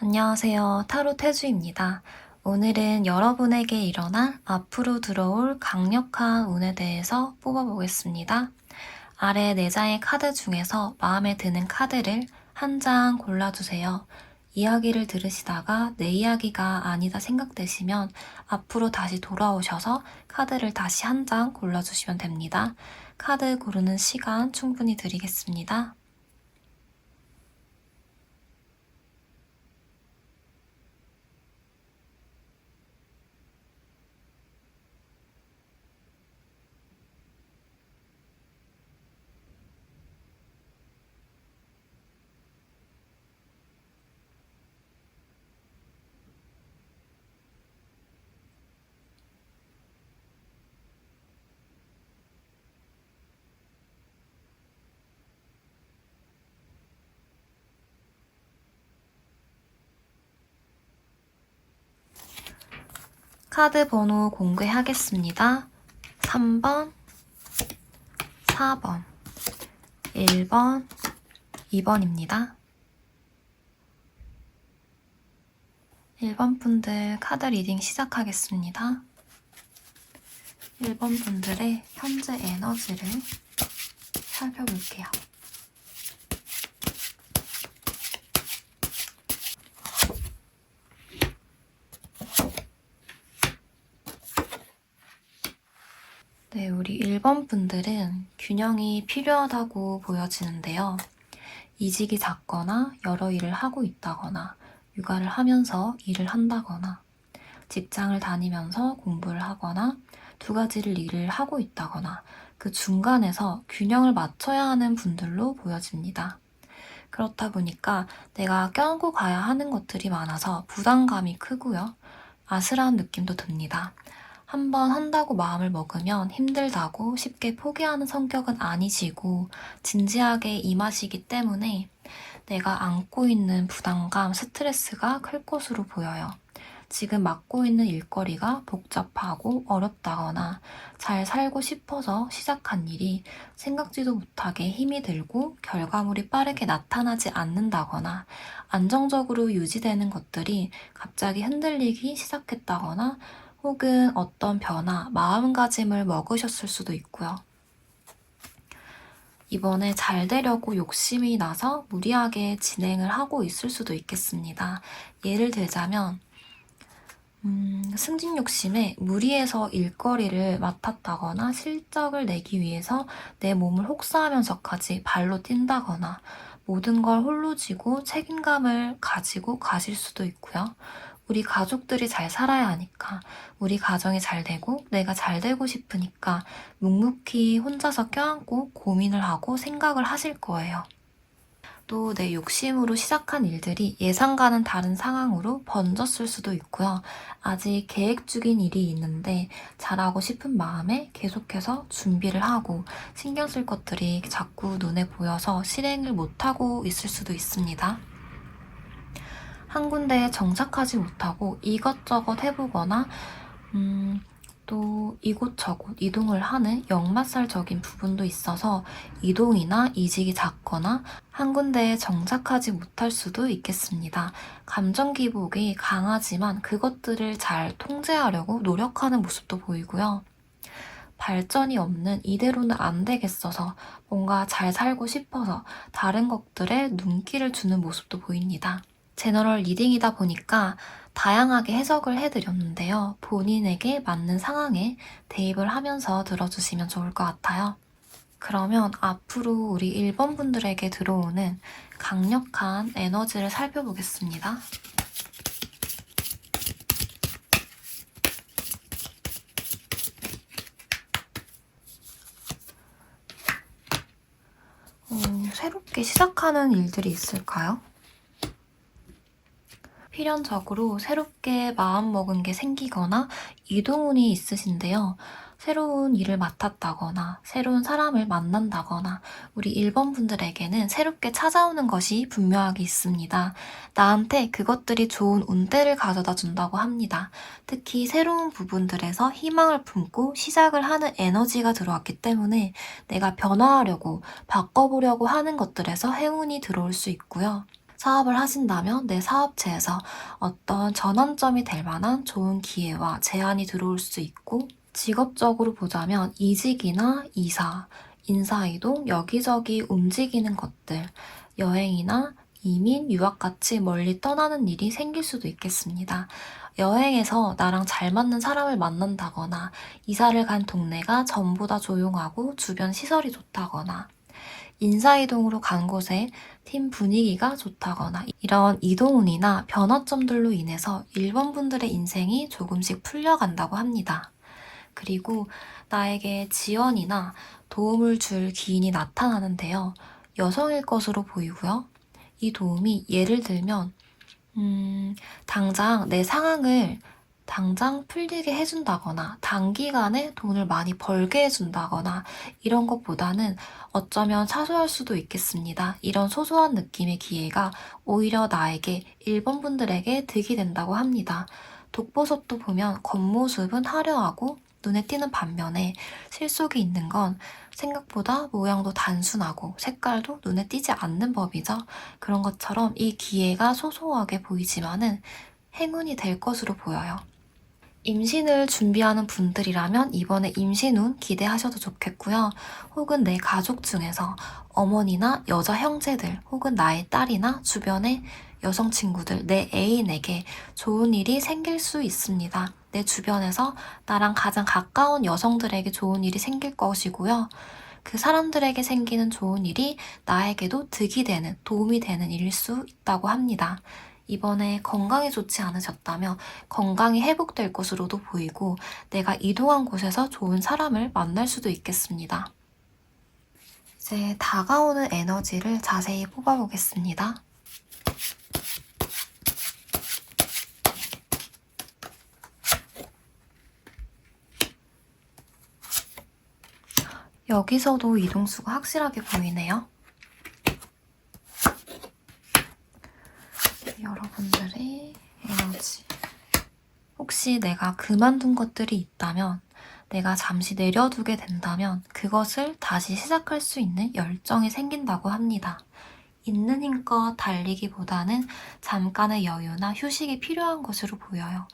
안녕하세요. 타로 태주입니다. 오늘은 여러분에게 일어날 앞으로 들어올 강력한 운에 대해서 뽑아보겠습니다. 아래 4장의 카드 중에서 마음에 드는 카드를 한 장 골라주세요. 이야기를 들으시다가 내 이야기가 아니다 생각되시면 앞으로 다시 돌아오셔서 카드를 다시 한 장 골라주시면 됩니다. 카드 고르는 시간 충분히 드리겠습니다. 카드 번호 공개하겠습니다. 3번, 4번, 1번, 2번입니다. 1번 분들 카드 리딩 시작하겠습니다. 1번 분들의 현재 에너지를 살펴볼게요. 네, 우리 1번 분들은 균형이 필요하다고 보여지는데요. 이직이 잦거나 여러 일을 하고 있다거나 육아를 하면서 일을 한다거나 직장을 다니면서 공부를 하거나 두 가지를 일을 하고 있다거나 그 중간에서 균형을 맞춰야 하는 분들로 보여집니다. 그렇다 보니까 내가 껴안고 가야 하는 것들이 많아서 부담감이 크고요. 아슬한 느낌도 듭니다. 한번 한다고 마음을 먹으면 힘들다고 쉽게 포기하는 성격은 아니시고 진지하게 임하시기 때문에 내가 안고 있는 부담감, 스트레스가 클 것으로 보여요. 지금 맡고 있는 일거리가 복잡하고 어렵다거나 잘 살고 싶어서 시작한 일이 생각지도 못하게 힘이 들고 결과물이 빠르게 나타나지 않는다거나 안정적으로 유지되는 것들이 갑자기 흔들리기 시작했다거나 혹은 어떤 변화, 마음가짐을 먹으셨을 수도 있고요. 이번에 잘 되려고 욕심이 나서 무리하게 진행을 하고 있을 수도 있겠습니다. 예를 들자면 승진 욕심에 무리해서 일거리를 맡았다거나 실적을 내기 위해서 내 몸을 혹사하면서까지 발로 뛴다거나 모든 걸 홀로 지고 책임감을 가지고 가실 수도 있고요. 우리 가족들이 잘 살아야 하니까, 우리 가정이 잘 되고 내가 잘 되고 싶으니까 묵묵히 혼자서 껴안고 고민을 하고 생각을 하실 거예요. 또 내 욕심으로 시작한 일들이 예상과는 다른 상황으로 번졌을 수도 있고요. 아직 계획 중인 일이 있는데 잘하고 싶은 마음에 계속해서 준비를 하고 신경 쓸 것들이 자꾸 눈에 보여서 실행을 못하고 있을 수도 있습니다. 한 군데에 정착하지 못하고 이것저것 해보거나 또 이곳저곳 이동을 하는 역마살적인 부분도 있어서 이동이나 이직이 잦거나 한 군데에 정착하지 못할 수도 있겠습니다. 감정 기복이 강하지만 그것들을 잘 통제하려고 노력하는 모습도 보이고요. 발전이 없는 이대로는 안 되겠어서 뭔가 잘 살고 싶어서 다른 것들에 눈길을 주는 모습도 보입니다. 제너럴 리딩이다 보니까 다양하게 해석을 해드렸는데요. 본인에게 맞는 상황에 대입을 하면서 들어주시면 좋을 것 같아요. 그러면 앞으로 우리 1번 분들에게 들어오는 강력한 에너지를 살펴보겠습니다. 새롭게 시작하는 일들이 있을까요? 필연적으로 새롭게 마음먹은 게 생기거나 이동운이 있으신데요. 새로운 일을 맡았다거나 새로운 사람을 만난다거나 우리 1번 분들에게는 새롭게 찾아오는 것이 분명하게 있습니다. 나한테 그것들이 좋은 운대를 가져다 준다고 합니다. 특히 새로운 부분들에서 희망을 품고 시작을 하는 에너지가 들어왔기 때문에 내가 변화하려고 바꿔보려고 하는 것들에서 행운이 들어올 수 있고요. 사업을 하신다면 내 사업체에서 어떤 전환점이 될 만한 좋은 기회와 제안이 들어올 수 있고, 직업적으로 보자면 이직이나 이사, 인사이동, 여기저기 움직이는 것들, 여행이나 이민, 유학같이 멀리 떠나는 일이 생길 수도 있겠습니다. 여행에서 나랑 잘 맞는 사람을 만난다거나, 이사를 간 동네가 전보다 조용하고 주변 시설이 좋다거나, 인사이동으로 간 곳에 팀 분위기가 좋다거나, 이런 이동운이나 변화점들로 인해서 1번 분들의 인생이 조금씩 풀려간다고 합니다. 그리고 나에게 지원이나 도움을 줄 기인이 나타나는데요. 여성일 것으로 보이고요. 이 도움이 예를 들면 당장 내 상황을 당장 풀리게 해준다거나 단기간에 돈을 많이 벌게 해준다거나 이런 것보다는 어쩌면 사소할 수도 있겠습니다. 이런 소소한 느낌의 기회가 오히려 나에게 1번 분들에게 득이 된다고 합니다. 독보섭도 보면 겉모습은 화려하고 눈에 띄는 반면에 실속이 있는 건 생각보다 모양도 단순하고 색깔도 눈에 띄지 않는 법이죠. 그런 것처럼 이 기회가 소소하게 보이지만은 행운이 될 것으로 보여요. 임신을 준비하는 분들이라면 이번에 임신운 기대하셔도 좋겠고요. 혹은 내 가족 중에서 어머니나 여자 형제들, 혹은 나의 딸이나 주변의 여성 친구들, 내 애인에게 좋은 일이 생길 수 있습니다. 내 주변에서 나랑 가장 가까운 여성들에게 좋은 일이 생길 것이고요. 그 사람들에게 생기는 좋은 일이 나에게도 득이 되는, 도움이 되는 일일 수 있다고 합니다. 이번에 건강이 좋지 않으셨다며 건강이 회복될 것으로도 보이고, 내가 이동한 곳에서 좋은 사람을 만날 수도 있겠습니다. 이제 다가오는 에너지를 자세히 뽑아보겠습니다. 여기서도 이동수가 확실하게 보이네요. 여러분들의 에너지. 혹시 내가 그만둔 것들이 있다면, 내가 잠시 내려두게 된다면 그것을 다시 시작할 수 있는 열정이 생긴다고 합니다. 있는 힘껏 달리기보다는 잠깐의 여유나 휴식이 필요한 것으로 보여요.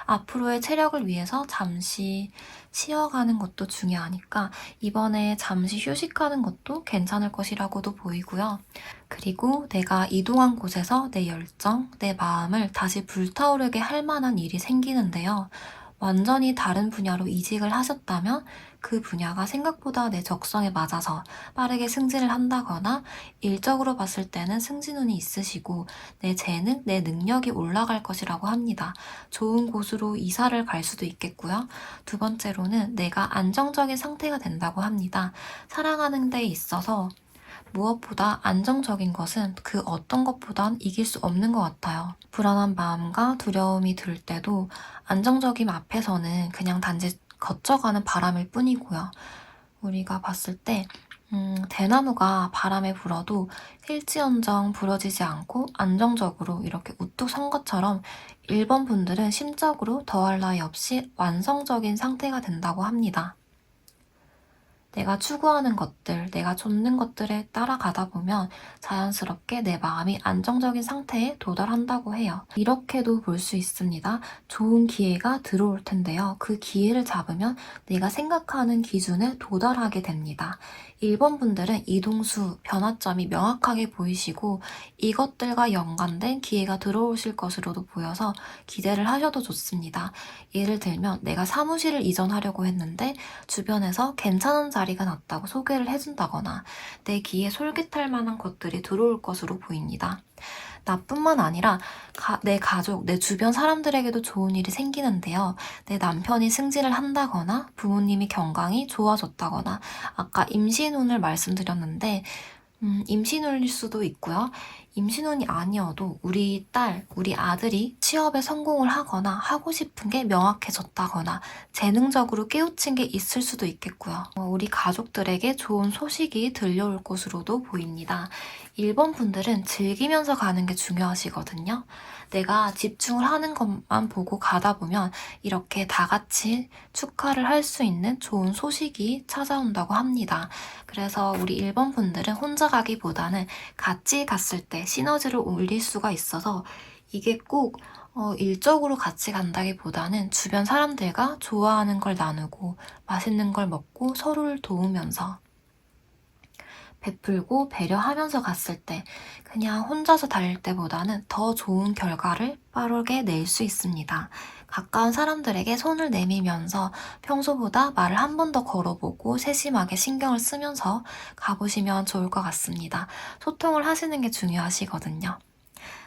앞으로의 체력을 위해서 잠시 쉬어가는 것도 중요하니까 이번에 잠시 휴식하는 것도 괜찮을 것이라고도 보이고요. 그리고 내가 이동한 곳에서 내 열정, 내 마음을 다시 불타오르게 할 만한 일이 생기는데요. 완전히 다른 분야로 이직을 하셨다면 그 분야가 생각보다 내 적성에 맞아서 빠르게 승진을 한다거나, 일적으로 봤을 때는 승진운이 있으시고 내 재능, 내 능력이 올라갈 것이라고 합니다. 좋은 곳으로 이사를 갈 수도 있겠고요. 두 번째로는 내가 안정적인 상태가 된다고 합니다. 사랑하는 데 있어서 무엇보다 안정적인 것은 그 어떤 것보단 이길 수 없는 것 같아요. 불안한 마음과 두려움이 들 때도 안정적임 앞에서는 그냥 단지 거쳐가는 바람일 뿐이고요. 우리가 봤을 때 대나무가 바람에 불어도 일지언정 부러지지 않고 안정적으로 이렇게 우뚝 선 것처럼 1번 분들은 심적으로 더할 나위 없이 완성적인 상태가 된다고 합니다. 내가 추구하는 것들, 내가 좇는 것들에 따라가다 보면 자연스럽게 내 마음이 안정적인 상태에 도달한다고 해요. 이렇게도 볼 수 있습니다. 좋은 기회가 들어올 텐데요. 그 기회를 잡으면 내가 생각하는 기준에 도달하게 됩니다. 1번 분들은 이동수, 변화점이 명확하게 보이시고 이것들과 연관된 기회가 들어오실 것으로도 보여서 기대를 하셔도 좋습니다. 예를 들면 내가 사무실을 이전하려고 했는데 주변에서 괜찮은 자리가 났다고 소개를 해준다거나 내 귀에 솔깃할 만한 것들이 들어올 것으로 보입니다. 나뿐만 아니라 내 가족, 내 주변 사람들에게도 좋은 일이 생기는데요. 내 남편이 승진을 한다거나 부모님이 건강이 좋아졌다거나, 아까 임신운을 말씀드렸는데 임신운일 수도 있고요. 임신운이 아니어도 우리 딸, 우리 아들이 취업에 성공을 하거나 하고 싶은 게 명확해졌다거나 재능적으로 깨우친 게 있을 수도 있겠고요. 우리 가족들에게 좋은 소식이 들려올 것으로도 보입니다. 1번 분들은 즐기면서 가는 게 중요하시거든요. 내가 집중을 하는 것만 보고 가다 보면 이렇게 다 같이 축하를 할 수 있는 좋은 소식이 찾아온다고 합니다. 그래서 우리 1번 분들은 혼자 가기보다는 같이 갔을 때 시너지를 올릴 수가 있어서 이게 꼭 일적으로 같이 간다기보다는 주변 사람들과 좋아하는 걸 나누고 맛있는 걸 먹고 서로를 도우면서 베풀고 배려하면서 갔을 때 그냥 혼자서 달릴 때보다는 더 좋은 결과를 빠르게 낼 수 있습니다. 가까운 사람들에게 손을 내밀면서 평소보다 말을 한 번 더 걸어보고 세심하게 신경을 쓰면서 가보시면 좋을 것 같습니다. 소통을 하시는 게 중요하시거든요.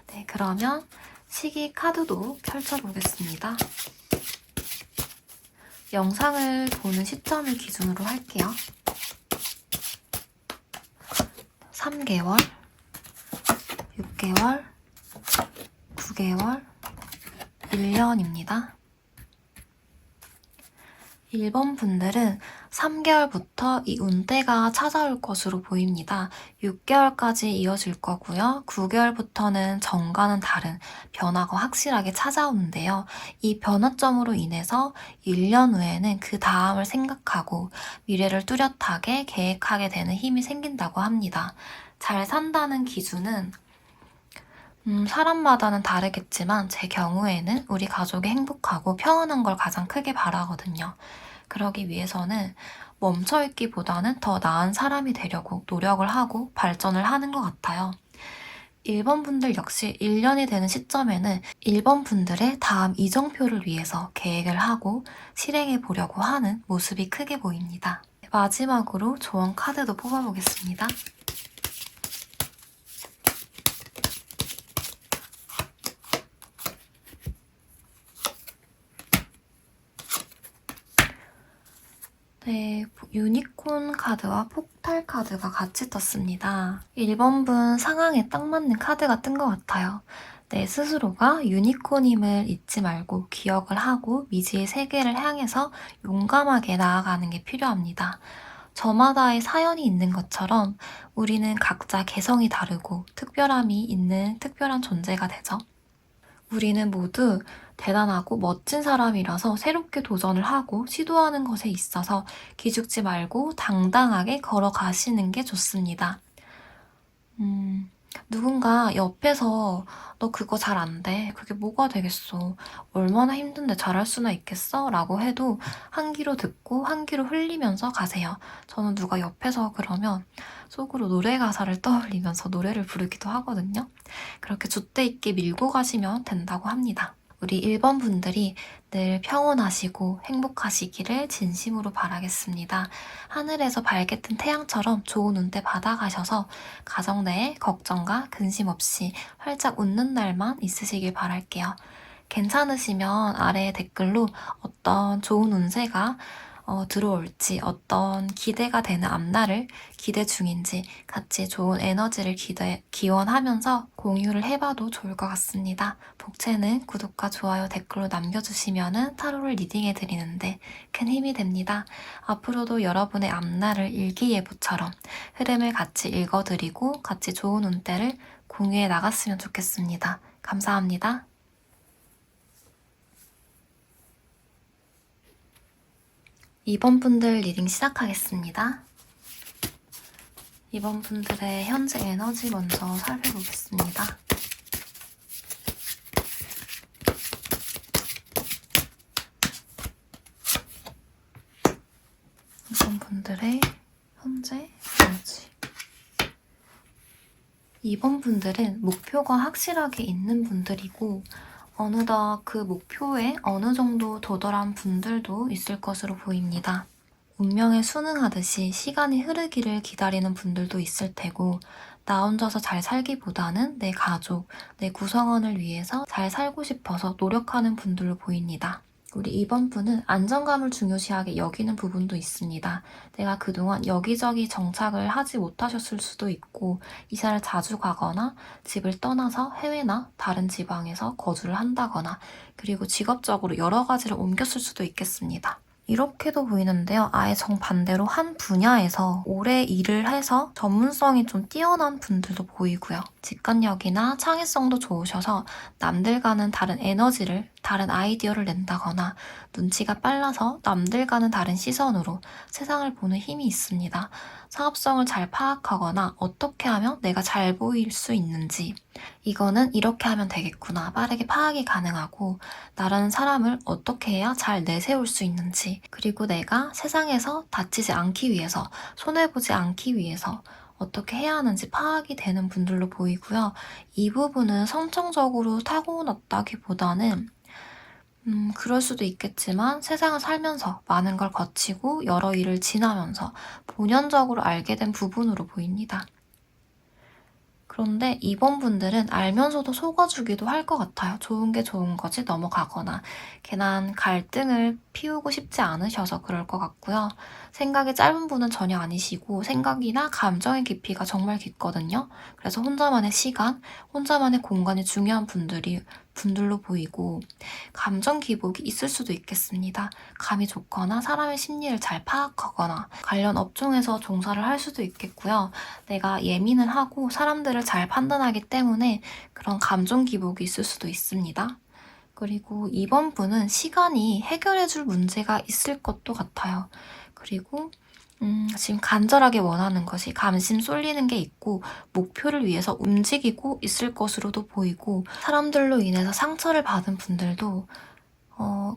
네, 그러면 시기 카드도 펼쳐보겠습니다. 영상을 보는 시점을 기준으로 할게요. 3개월, 6개월, 9개월, 1년입니다. 1번 분들은 3개월부터 이 운대가 찾아올 것으로 보입니다. 6개월까지 이어질 거고요. 9개월부터는 전과는 다른 변화가 확실하게 찾아오는데요. 이 변화점으로 인해서 1년 후에는 그 다음을 생각하고 미래를 뚜렷하게 계획하게 되는 힘이 생긴다고 합니다. 잘 산다는 기준은 사람마다는 다르겠지만 제 경우에는 우리 가족이 행복하고 평안한 걸 가장 크게 바라거든요. 그러기 위해서는 멈춰있기보다는 더 나은 사람이 되려고 노력을 하고 발전을 하는 것 같아요. 1번 분들 역시 1년이 되는 시점에는 1번 분들의 다음 이정표를 위해서 계획을 하고 실행해 보려고 하는 모습이 크게 보입니다. 마지막으로 조언 카드도 뽑아보겠습니다. 네, 유니콘 카드와 폭탈 카드가 같이 떴습니다. 1번 분 상황에 딱 맞는 카드가 뜬 것 같아요. 내 스스로가 유니콘임을 잊지 말고 기억을 하고 미지의 세계를 향해서 용감하게 나아가는 게 필요합니다. 저마다의 사연이 있는 것처럼 우리는 각자 개성이 다르고 특별함이 있는 특별한 존재가 되죠. 우리는 모두 대단하고 멋진 사람이라서 새롭게 도전을 하고 시도하는 것에 있어서 기죽지 말고 당당하게 걸어가시는 게 좋습니다. 누군가 옆에서 너 그거 잘 안 돼. 그게 뭐가 되겠어. 얼마나 힘든데 잘할 수나 있겠어? 라고 해도 한 귀로 듣고 한 귀로 흘리면서 가세요. 저는 누가 옆에서 그러면 속으로 노래 가사를 떠올리면서 노래를 부르기도 하거든요. 그렇게 줏대 있게 밀고 가시면 된다고 합니다. 우리 1번 분들이 늘 평온하시고 행복하시기를 진심으로 바라겠습니다. 하늘에서 밝게 뜬 태양처럼 좋은 운대 받아가셔서 가정 내에 걱정과 근심 없이 활짝 웃는 날만 있으시길 바랄게요. 괜찮으시면 아래 댓글로 어떤 좋은 운세가 들어올지, 어떤 기대가 되는 앞날을 기대 중인지 같이 좋은 에너지를 기원하면서 공유를 해봐도 좋을 것 같습니다. 복채는 구독과 좋아요, 댓글로 남겨주시면 타로를 리딩해드리는데 큰 힘이 됩니다. 앞으로도 여러분의 앞날을 일기예보처럼 흐름을 같이 읽어드리고 같이 좋은 운대를 공유해 나갔으면 좋겠습니다. 감사합니다. 2번 분들 리딩 시작하겠습니다. 2번 분들의 현재 에너지 먼저 살펴보겠습니다. 2번 분들의 현재 에너지. 2번 분들은 목표가 확실하게 있는 분들이고 어느덧 그 목표에 어느 정도 도달한 분들도 있을 것으로 보입니다. 운명에 순응하듯이 시간이 흐르기를 기다리는 분들도 있을 테고 나 혼자서 잘 살기보다는 내 가족, 내 구성원을 위해서 잘 살고 싶어서 노력하는 분들로 보입니다. 우리 2번 분은 안정감을 중요시하게 여기는 부분도 있습니다. 내가 그동안 여기저기 정착을 하지 못하셨을 수도 있고 이사를 자주 가거나 집을 떠나서 해외나 다른 지방에서 거주를 한다거나 그리고 직업적으로 여러 가지를 옮겼을 수도 있겠습니다. 이렇게도 보이는데요. 아예 정반대로 한 분야에서 오래 일을 해서 전문성이 좀 뛰어난 분들도 보이고요. 직관력이나 창의성도 좋으셔서 남들과는 다른 에너지를 다른 아이디어를 낸다거나 눈치가 빨라서 남들과는 다른 시선으로 세상을 보는 힘이 있습니다. 사업성을 잘 파악하거나 어떻게 하면 내가 잘 보일 수 있는지, 이거는 이렇게 하면 되겠구나 빠르게 파악이 가능하고, 나라는 사람을 어떻게 해야 잘 내세울 수 있는지, 그리고 내가 세상에서 다치지 않기 위해서, 손해보지 않기 위해서 어떻게 해야 하는지 파악이 되는 분들로 보이고요. 이 부분은 성청적으로 타고났다기보다는 그럴 수도 있겠지만 세상을 살면서 많은 걸 거치고 여러 일을 지나면서 본연적으로 알게 된 부분으로 보입니다. 그런데 이번 분들은 알면서도 속아주기도 할 것 같아요. 좋은 게 좋은 거지 넘어가거나 괜한 갈등을 피우고 싶지 않으셔서 그럴 것 같고요. 생각이 짧은 분은 전혀 아니시고 생각이나 감정의 깊이가 정말 깊거든요. 그래서 혼자만의 시간, 혼자만의 공간이 중요한 분들로 보이고, 감정 기복이 있을 수도 있겠습니다. 감이 좋거나 사람의 심리를 잘 파악하거나 관련 업종에서 종사를 할 수도 있겠고요. 내가 예민은 하고 사람들을 잘 판단하기 때문에 그런 감정 기복이 있을 수도 있습니다. 그리고 이번 분은 시간이 해결해줄 문제가 있을 것도 같아요. 그리고 지금 간절하게 원하는 것이 감심 쏠리는 게 있고 목표를 위해서 움직이고 있을 것으로도 보이고, 사람들로 인해서 상처를 받은 분들도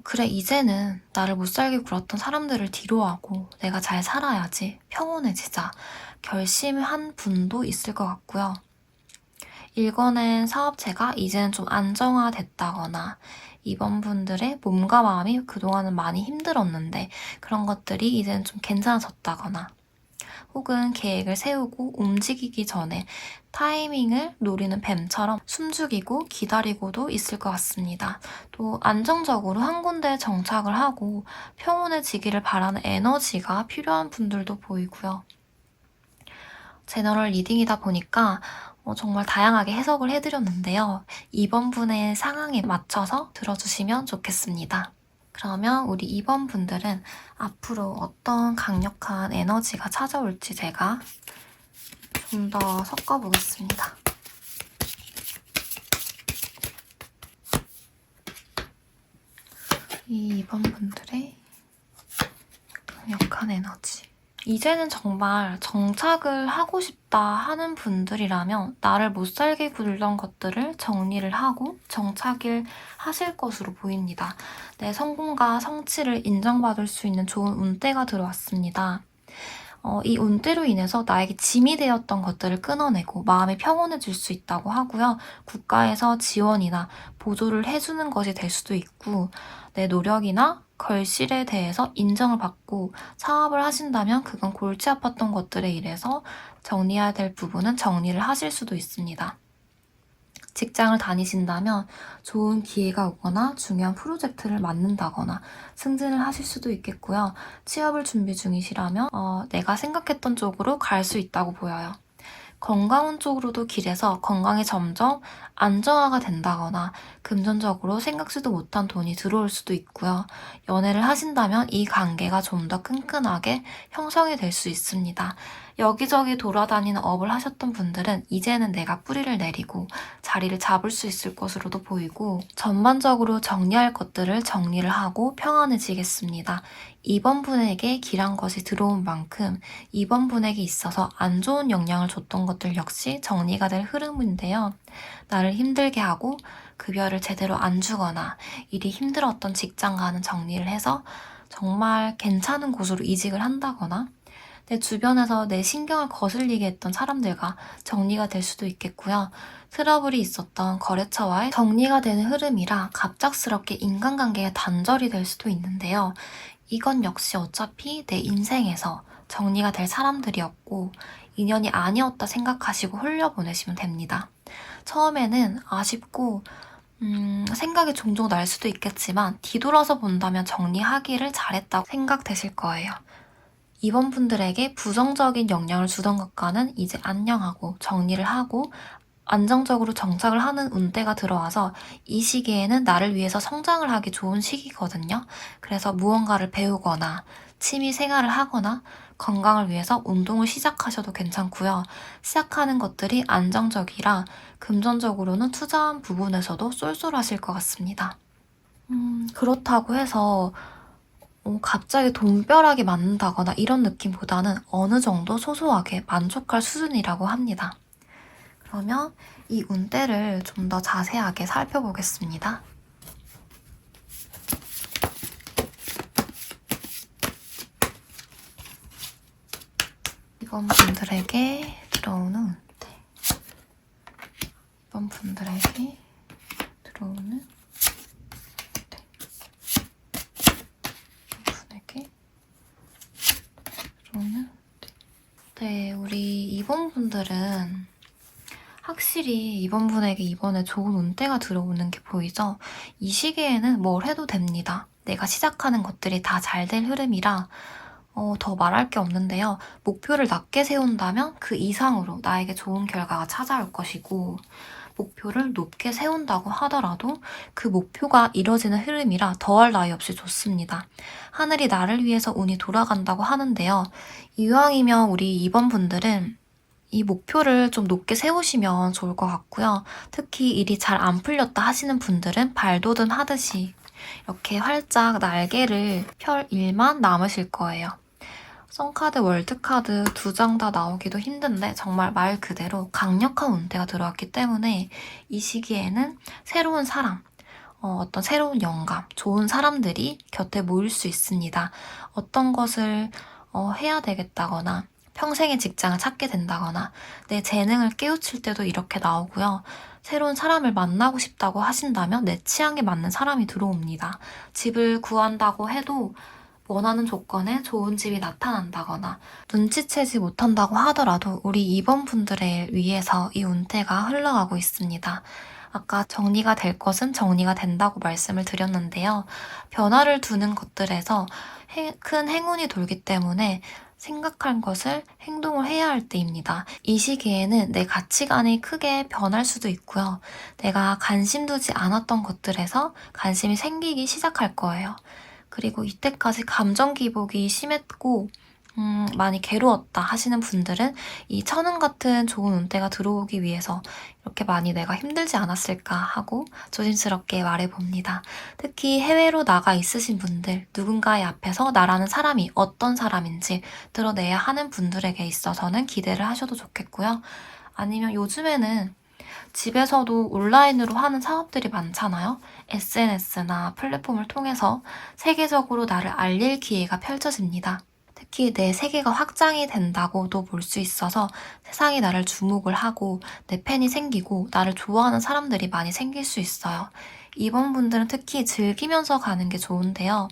그래 이제는 나를 못 살게 굴었던 사람들을 뒤로하고 내가 잘 살아야지 평온해지자 결심한 분도 있을 것 같고요. 일궈낸 사업체가 이제는 좀 안정화됐다거나, 이번 분들의 몸과 마음이 그동안은 많이 힘들었는데 그런 것들이 이제는 좀 괜찮아졌다거나, 혹은 계획을 세우고 움직이기 전에 타이밍을 노리는 뱀처럼 숨죽이고 기다리고도 있을 것 같습니다. 또 안정적으로 한 군데에 정착을 하고 평온해지기를 바라는 에너지가 필요한 분들도 보이고요. 제너럴 리딩이다 보니까 정말 다양하게 해석을 해드렸는데요. 이번 분의 상황에 맞춰서 들어주시면 좋겠습니다. 그러면 우리 2번 분들은 앞으로 어떤 강력한 에너지가 찾아올지 제가 좀 더 섞어보겠습니다. 이 2번 분들의 강력한 에너지. 이제는 정말 정착을 하고 싶다 하는 분들이라면 나를 못 살게 굴던 것들을 정리를 하고 정착을 하실 것으로 보입니다. 내 성공과 성취를 인정받을 수 있는 좋은 운대가 들어왔습니다. 이 운대로 인해서 나에게 짐이 되었던 것들을 끊어내고 마음이 평온해질 수 있다고 하고요. 국가에서 지원이나 보조를 해주는 것이 될 수도 있고, 내 노력이나 결실에 대해서 인정을 받고 사업을 하신다면 그건 골치 아팠던 것들에 의해서 정리해야 될 부분은 정리를 하실 수도 있습니다. 직장을 다니신다면 좋은 기회가 오거나 중요한 프로젝트를 맡는다거나 승진을 하실 수도 있겠고요. 취업을 준비 중이시라면 내가 생각했던 쪽으로 갈 수 있다고 보여요. 건강운 쪽으로도 길에서 건강이 점점 안정화가 된다거나 금전적으로 생각지도 못한 돈이 들어올 수도 있고요. 연애를 하신다면 이 관계가 좀 더 끈끈하게 형성이 될 수 있습니다. 여기저기 돌아다니는 업을 하셨던 분들은 이제는 내가 뿌리를 내리고 자리를 잡을 수 있을 것으로도 보이고, 전반적으로 정리할 것들을 정리를 하고 평안해지겠습니다. 이번 분에게 길한 것이 들어온 만큼 이번 분에게 있어서 안 좋은 영향을 줬던 것들 역시 정리가 될 흐름인데요. 나를 힘들게 하고 급여를 제대로 안 주거나 일이 힘들었던 직장과는 정리를 해서 정말 괜찮은 곳으로 이직을 한다거나, 내 주변에서 내 신경을 거슬리게 했던 사람들과 정리가 될 수도 있겠고요. 트러블이 있었던 거래처와의 정리가 되는 흐름이라 갑작스럽게 인간관계가 단절이 될 수도 있는데요. 이건 역시 어차피 내 인생에서 정리가 될 사람들이었고 인연이 아니었다 생각하시고 흘려보내시면 됩니다. 처음에는 아쉽고 생각이 종종 날 수도 있겠지만 뒤돌아서 본다면 정리하기를 잘했다고 생각되실 거예요. 이번 분들에게 부정적인 영향을 주던 것과는 이제 안녕하고 정리를 하고 안정적으로 정착을 하는 운대가 들어와서 이 시기에는 나를 위해서 성장을 하기 좋은 시기거든요. 그래서 무언가를 배우거나 취미 생활을 하거나 건강을 위해서 운동을 시작하셔도 괜찮고요. 시작하는 것들이 안정적이라 금전적으로는 투자한 부분에서도 쏠쏠하실 것 같습니다. 그렇다고 해서 갑자기 돈벼락이 맞는다거나 이런 느낌보다는 어느 정도 소소하게 만족할 수준이라고 합니다. 그러면 이 운대를 좀 더 자세하게 살펴보겠습니다. 이번 분들에게 들어오는 운대. 이번 분들에게 들어오는 운대. 이분에게 들어오는 운대. 네, 우리 이번 분들은 확실히 이번 분에게 이번에 좋은 운대가 들어오는 게 보이죠? 이 시기에는 뭘 해도 됩니다. 내가 시작하는 것들이 다 잘 될 흐름이라 더 말할 게 없는데요. 목표를 낮게 세운다면 그 이상으로 나에게 좋은 결과가 찾아올 것이고 목표를 높게 세운다고 하더라도 그 목표가 이뤄지는 흐름이라 더할 나위 없이 좋습니다. 하늘이 나를 위해서 운이 돌아간다고 하는데요. 이왕이면 우리 이번 분들은 이 목표를 좀 높게 세우시면 좋을 것 같고요. 특히 일이 잘 안 풀렸다 하시는 분들은 발돋움 하듯이 이렇게 활짝 날개를 펼 일만 남으실 거예요. 선카드, 월드카드 2장 다 나오기도 힘든데 정말 말 그대로 강력한 운대가 들어왔기 때문에 이 시기에는 새로운 사람, 어떤 새로운 영감, 좋은 사람들이 곁에 모일 수 있습니다. 어떤 것을 해야 되겠다거나 평생의 직장을 찾게 된다거나 내 재능을 깨우칠 때도 이렇게 나오고요. 새로운 사람을 만나고 싶다고 하신다면 내 취향에 맞는 사람이 들어옵니다. 집을 구한다고 해도 원하는 조건에 좋은 집이 나타난다거나 눈치채지 못한다고 하더라도 우리 이번 분들을 위해서 이 운태가 흘러가고 있습니다. 아까 정리가 될 것은 정리가 된다고 말씀을 드렸는데요. 변화를 두는 것들에서 큰 행운이 돌기 때문에 생각한 것을 행동을 해야 할 때입니다. 이 시기에는 내 가치관이 크게 변할 수도 있고요. 내가 관심 두지 않았던 것들에서 관심이 생기기 시작할 거예요. 그리고 이때까지 감정 기복이 심했고 많이 괴로웠다 하시는 분들은 이 천운 같은 좋은 운대가 들어오기 위해서 이렇게 많이 내가 힘들지 않았을까 하고 조심스럽게 말해봅니다. 특히 해외로 나가 있으신 분들, 누군가의 앞에서 나라는 사람이 어떤 사람인지 드러내야 하는 분들에게 있어서는 기대를 하셔도 좋겠고요. 아니면 요즘에는 집에서도 온라인으로 하는 사업들이 많잖아요. SNS나 플랫폼을 통해서 세계적으로 나를 알릴 기회가 펼쳐집니다. 특히 내 세계가 확장이 된다고도 볼 수 있어서 세상이 나를 주목을 하고 내 팬이 생기고 나를 좋아하는 사람들이 많이 생길 수 있어요. 이번 분들은 특히 즐기면서 가는 게 좋은데요.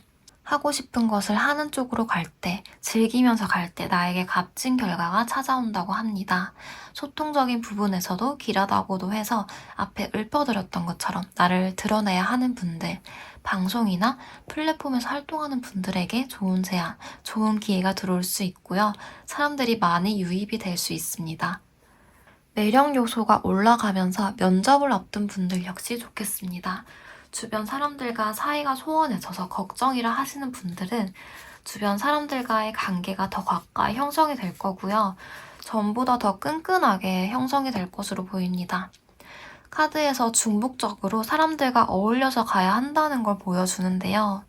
하고 싶은 것을 하는 쪽으로 갈 때, 즐기면서 갈 때 나에게 값진 결과가 찾아온다고 합니다. 소통적인 부분에서도 길하다고도 해서 앞에 읊어드렸던 것처럼 나를 드러내야 하는 분들, 방송이나 플랫폼에서 활동하는 분들에게 좋은 제안, 좋은 기회가 들어올 수 있고요. 사람들이 많이 유입이 될 수 있습니다. 매력 요소가 올라가면서 면접을 앞둔 분들 역시 좋겠습니다. 주변 사람들과 사이가 소원해져서 걱정이라 하시는 분들은 주변 사람들과의 관계가 더 가까이 형성이 될 거고요. 전보다 더 끈끈하게 형성이 될 것으로 보입니다. 카드에서 중복적으로 사람들과 어울려서 가야 한다는 걸 보여주는데요.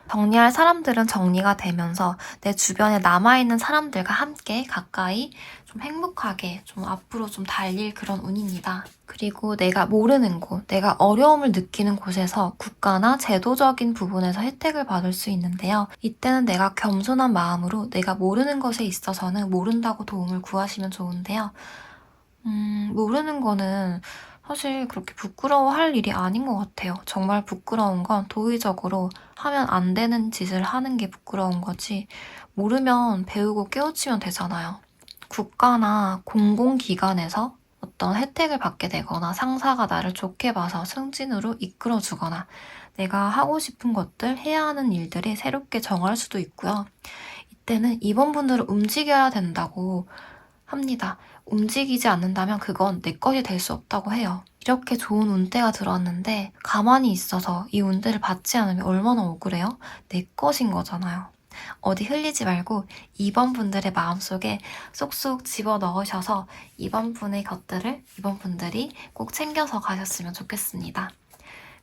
정리할 사람들은 정리가 되면서 내 주변에 남아있는 사람들과 함께 가까이 좀 행복하게 좀 앞으로 좀 달릴 그런 운입니다. 그리고 내가 모르는 곳, 내가 어려움을 느끼는 곳에서 국가나 제도적인 부분에서 혜택을 받을 수 있는데요. 이때는 내가 겸손한 마음으로 내가 모르는 것에 있어서는 모른다고 도움을 구하시면 좋은데요. 모르는 거는 사실 그렇게 부끄러워할 일이 아닌 것 같아요. 정말 부끄러운 건 도의적으로 하면 안 되는 짓을 하는 게 부끄러운 거지. 모르면 배우고 깨우치면 되잖아요. 국가나 공공기관에서 어떤 혜택을 받게 되거나 상사가 나를 좋게 봐서 승진으로 이끌어주거나 내가 하고 싶은 것들, 해야 하는 일들이 새롭게 정할 수도 있고요. 이때는 이번 분들은 움직여야 된다고 합니다. 움직이지 않는다면 그건 내 것이 될 수 없다고 해요. 이렇게 좋은 운대가 들어왔는데 가만히 있어서 이 운대를 받지 않으면 얼마나 억울해요? 내 것인 거잖아요. 어디 흘리지 말고 2번 분들의 마음속에 쏙쏙 집어넣으셔서 2번 분의 것들을 2번 분들이 꼭 챙겨서 가셨으면 좋겠습니다.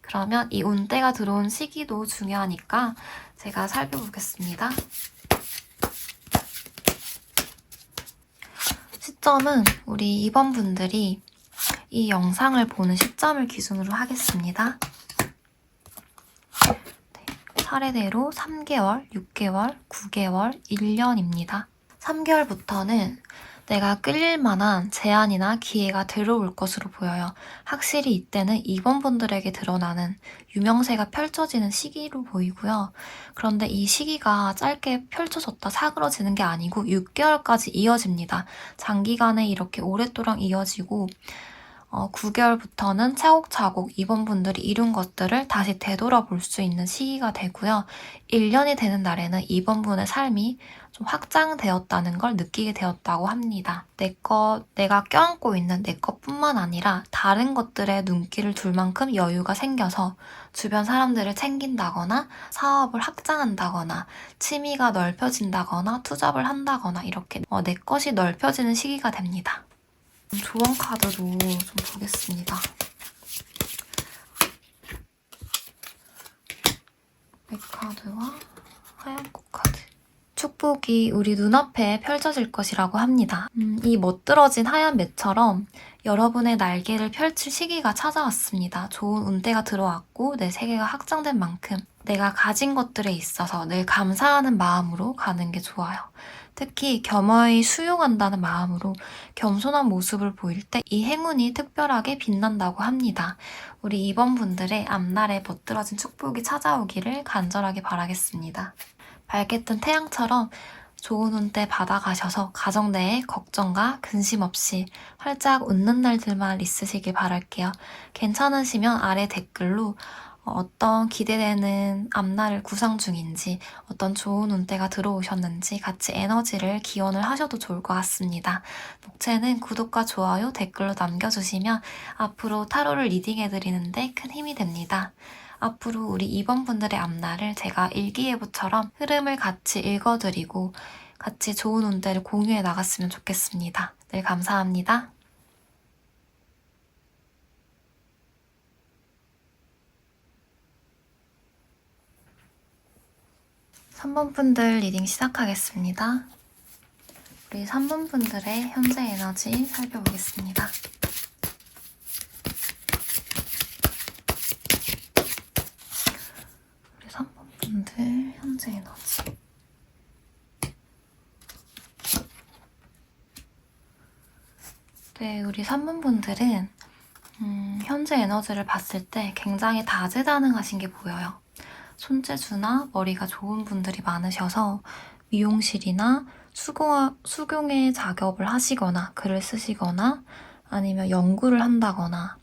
그러면 이 운대가 들어온 시기도 중요하니까 제가 살펴보겠습니다. 시점은 우리 2번 분들이 이 영상을 보는 시점을 기준으로 하겠습니다. 네, 차례대로 3개월, 6개월, 9개월, 1년입니다. 3개월부터는 내가 끌릴 만한 제안이나 기회가 들어올 것으로 보여요. 확실히 이때는 2번 분들에게 드러나는 유명세가 펼쳐지는 시기로 보이고요. 그런데 이 시기가 짧게 펼쳐졌다 사그러지는 게 아니고 6개월까지 이어집니다. 장기간에 이렇게 오랫동안 이어지고 9개월부터는 차곡차곡 2번 분들이 이룬 것들을 다시 되돌아볼 수 있는 시기가 되고요. 1년이 되는 날에는 2번 분의 삶이 좀 확장되었다는 걸 느끼게 되었다고 합니다. 내가 껴안고 있는 내 것뿐만 아니라 다른 것들에 눈길을 둘 만큼 여유가 생겨서 주변 사람들을 챙긴다거나 사업을 확장한다거나 취미가 넓혀진다거나 투잡을 한다거나 이렇게 내 것이 넓혀지는 시기가 됩니다. 조언 카드도 좀 보겠습니다. 백 카드와 하얀 꽃 카드. 축복이 우리 눈앞에 펼쳐질 것이라고 합니다. 이 멋들어진 하얀 매처럼 여러분의 날개를 펼칠 시기가 찾아왔습니다. 좋은 운대가 들어왔고 내 세계가 확장된 만큼 내가 가진 것들에 있어서 늘 감사하는 마음으로 가는 게 좋아요. 특히 겸허히 수용한다는 마음으로 겸손한 모습을 보일 때 이 행운이 특별하게 빛난다고 합니다. 우리 2번 분들의 앞날에 멋들어진 축복이 찾아오기를 간절하게 바라겠습니다. 밝게 뜬 태양처럼 좋은 운대 받아가셔서 가정 내에 걱정과 근심 없이 활짝 웃는 날들만 있으시길 바랄게요. 괜찮으시면 아래 댓글로 어떤 기대되는 앞날을 구상 중인지, 어떤 좋은 운대가 들어오셨는지 같이 에너지를 기원을 하셔도 좋을 것 같습니다. 녹채는 구독과 좋아요, 댓글로 남겨주시면 앞으로 타로를 리딩해드리는데 큰 힘이 됩니다. 앞으로 우리 2번 분들의 앞날을 제가 일기예보처럼 흐름을 같이 읽어드리고 같이 좋은 운대를 공유해 나갔으면 좋겠습니다. 늘 감사합니다. 3번 분들 리딩 시작하겠습니다. 우리 3번 분들의 현재 에너지 살펴보겠습니다. 우리 3번 분들 현재 에너지. 네, 우리 3번 분들은 현재 에너지를 봤을 때 굉장히 다재다능하신 게 보여요. 손재주나 머리가 좋은 분들이 많으셔서 미용실이나 수공예 작업을 하시거나 글을 쓰시거나 아니면 연구를 한다거나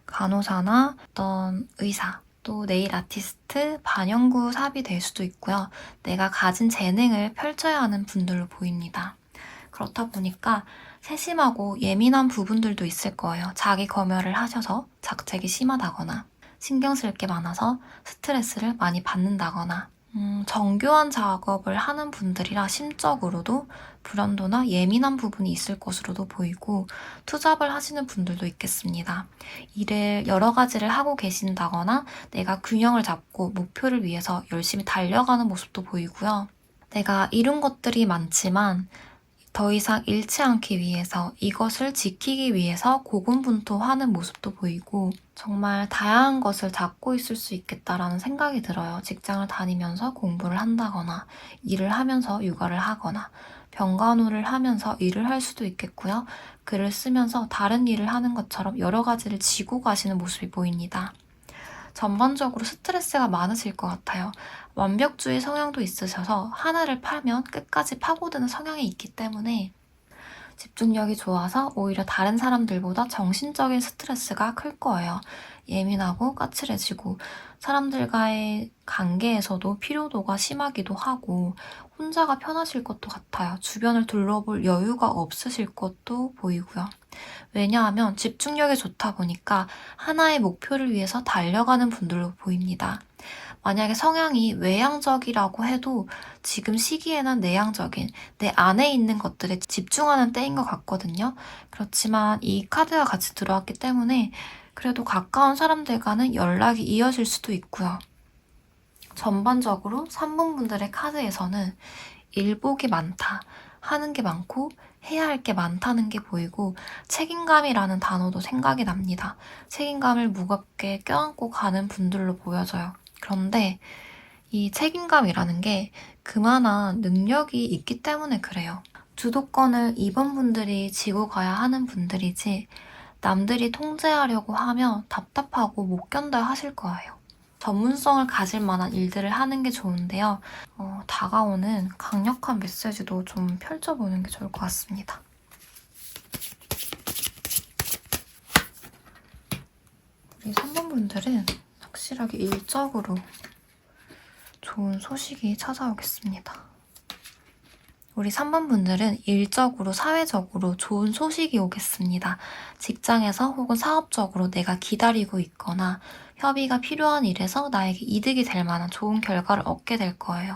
간호사나 어떤 의사 또 네일 아티스트, 반영구 삽이 될 수도 있고요. 내가 가진 재능을 펼쳐야 하는 분들로 보입니다. 그렇다 보니까 세심하고 예민한 부분들도 있을 거예요. 자기 검열을 하셔서 작책이 심하다거나 신경 쓸 게 많아서 스트레스를 많이 받는다거나 정교한 작업을 하는 분들이라 심적으로도 불안도나 예민한 부분이 있을 것으로도 보이고 투잡을 하시는 분들도 있겠습니다. 일을 여러 가지를 하고 계신다거나 내가 균형을 잡고 목표를 위해서 열심히 달려가는 모습도 보이고요. 내가 이룬 것들이 많지만 더 이상 잃지 않기 위해서 이것을 지키기 위해서 고군분투하는 모습도 보이고 정말 다양한 것을 잡고 있을 수 있겠다라는 생각이 들어요. 직장을 다니면서 공부를 한다거나 일을 하면서 육아를 하거나 병간호를 하면서 일을 할 수도 있겠고요. 글을 쓰면서 다른 일을 하는 것처럼 여러 가지를 지고 가시는 모습이 보입니다. 전반적으로 스트레스가 많으실 것 같아요. 완벽주의 성향도 있으셔서 하나를 파면 끝까지 파고드는 성향이 있기 때문에 집중력이 좋아서 오히려 다른 사람들보다 정신적인 스트레스가 클 거예요. 예민하고 까칠해지고 사람들과의 관계에서도 피로도가 심하기도 하고 혼자가 편하실 것도 같아요. 주변을 둘러볼 여유가 없으실 것도 보이고요. 왜냐하면 집중력이 좋다 보니까 하나의 목표를 위해서 달려가는 분들로 보입니다. 만약에 성향이 외향적이라고 해도 지금 시기에는 내향적인 내 안에 있는 것들에 집중하는 때인 것 같거든요. 그렇지만 이 카드가 같이 들어왔기 때문에 그래도 가까운 사람들과는 연락이 이어질 수도 있고요. 전반적으로 3번 분들의 카드에서는 일복이 많다, 하는 게 많고 해야 할 게 많다는 게 보이고 책임감이라는 단어도 생각이 납니다. 책임감을 무겁게 껴안고 가는 분들로 보여져요. 그런데 이 책임감이라는 게 그만한 능력이 있기 때문에 그래요. 주도권을 2번 분들이 지고 가야 하는 분들이지 남들이 통제하려고 하면 답답하고 못 견뎌 하실 거예요. 전문성을 가질 만한 일들을 하는 게 좋은데요. 다가오는 강력한 메시지도 좀 펼쳐보는 게 좋을 것 같습니다. 우리 3번 분들은 확실하게 일적으로 좋은 소식이 찾아오겠습니다. 우리 3번 분들은 일적으로, 사회적으로 좋은 소식이 오겠습니다. 직장에서 혹은 사업적으로 내가 기다리고 있거나 협의가 필요한 일에서 나에게 이득이 될 만한 좋은 결과를 얻게 될 거예요.